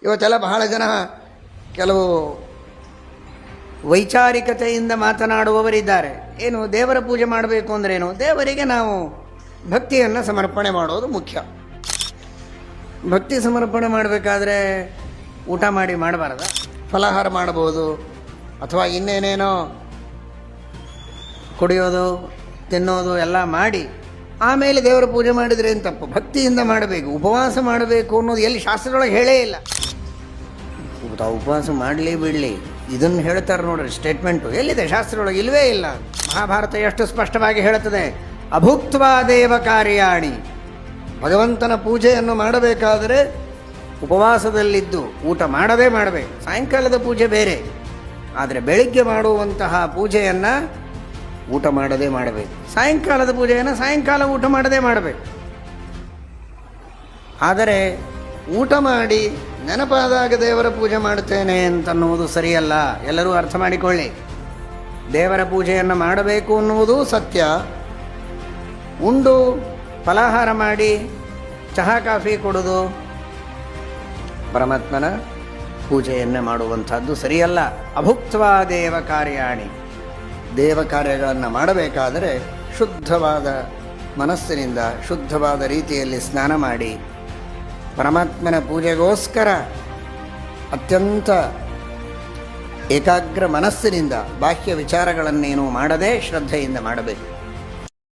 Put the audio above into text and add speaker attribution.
Speaker 1: ಇವತ್ತೆಲ್ಲ ಬಹಳ ಜನ ಕೆಲವು ವೈಚಾರಿಕತೆಯಿಂದ ಮಾತನಾಡುವವರಿದ್ದಾರೆ. ಏನು ದೇವರ ಪೂಜೆ ಮಾಡಬೇಕು ಅಂದ್ರೇನು? ದೇವರಿಗೆ ನಾವು ಭಕ್ತಿಯನ್ನು ಸಮರ್ಪಣೆ ಮಾಡೋದು ಮುಖ್ಯ. ಭಕ್ತಿ ಸಮರ್ಪಣೆ ಮಾಡಬೇಕಾದ್ರೆ ಊಟ ಮಾಡಿ ಮಾಡಬಾರ್ದ? ಫಲಾಹಾರ ಮಾಡ್ಬೋದು, ಅಥವಾ ಇನ್ನೇನೇನೋ ಕುಡಿಯೋದು ತಿನ್ನೋದು ಎಲ್ಲ ಮಾಡಿ ಆಮೇಲೆ ದೇವರ ಪೂಜೆ ಮಾಡಿದರೆ ಏನು ತಪ್ಪು? ಭಕ್ತಿಯಿಂದ ಮಾಡಬೇಕು. ಉಪವಾಸ ಮಾಡಬೇಕು ಅನ್ನೋದು ಎಲ್ಲಿ ಶಾಸ್ತ್ರದೊಳಗೆ ಹೇಳೇ ಇಲ್ಲ. ಉಪವಾಸ ಮಾಡಲಿ ಬಿಡಲಿ ಇದನ್ನು ಹೇಳ್ತಾರೆ ನೋಡ್ರಿ, ಸ್ಟೇಟ್ಮೆಂಟು ಎಲ್ಲಿದೆ ಶಾಸ್ತ್ರದೊಳಗೆ? ಇಲ್ಲವೇ ಇಲ್ಲ. ಮಹಾಭಾರತ ಎಷ್ಟು ಸ್ಪಷ್ಟವಾಗಿ ಹೇಳುತ್ತದೆ, ಅಭುಕ್ತ್ವಾ ದೇವ ಕಾರ್ಯಾಣಿ. ಭಗವಂತನ ಪೂಜೆಯನ್ನು ಮಾಡಬೇಕಾದರೆ ಉಪವಾಸದಲ್ಲಿದ್ದು ಊಟ ಮಾಡದೇ ಮಾಡಬೇಕು. ಸಾಯಂಕಾಲದ ಪೂಜೆ ಬೇರೆ, ಆದರೆ ಬೆಳಿಗ್ಗೆ ಮಾಡುವಂತಹ ಪೂಜೆಯನ್ನು ಊಟ ಮಾಡದೇ ಮಾಡಬೇಕು. ಸಾಯಂಕಾಲದ ಪೂಜೆಯನ್ನು ಸಾಯಂಕಾಲ ಊಟ ಮಾಡದೇ ಮಾಡಬೇಕು. ಆದರೆ ಊಟ ಮಾಡಿ ನೆನಪಾದಾಗ ದೇವರ ಪೂಜೆ ಮಾಡುತ್ತೇನೆ ಅಂತನ್ನುವುದು ಸರಿಯಲ್ಲ. ಎಲ್ಲರೂ ಅರ್ಥ ಮಾಡಿಕೊಳ್ಳಿ. ದೇವರ ಪೂಜೆಯನ್ನು ಮಾಡಬೇಕು ಅನ್ನುವುದು ಸತ್ಯ. ಉಂಡು ಫಲಾಹಾರ ಮಾಡಿ ಚಹಾ ಕಾಫಿ ಕೊಡೋದು ಪರಮಾತ್ಮನ ಪೂಜೆಯನ್ನೇ ಮಾಡುವಂಥದ್ದು ಸರಿಯಲ್ಲ. ಅಭುಕ್ತ್ವಾ ದೇವ ಕಾರ್ಯಾಣಿ. ದೇವ ಕಾರ್ಯಗಳನ್ನು ಮಾಡಬೇಕಾದರೆ ಶುದ್ಧವಾದ ಮನಸ್ಸಿನಿಂದ ಶುದ್ಧವಾದ ರೀತಿಯಲ್ಲಿ ಸ್ನಾನ ಮಾಡಿ ಪರಮಾತ್ಮನ ಪೂಜೆಗೋಸ್ಕರ ಅತ್ಯಂತ ಏಕಾಗ್ರ ಮನಸ್ಸಿನಿಂದ ಬಾಹ್ಯ ವಿಚಾರಗಳನ್ನೇನೂ ಮಾಡದೆ ಶ್ರದ್ಧೆಯಿಂದ ಮಾಡಬೇಕು.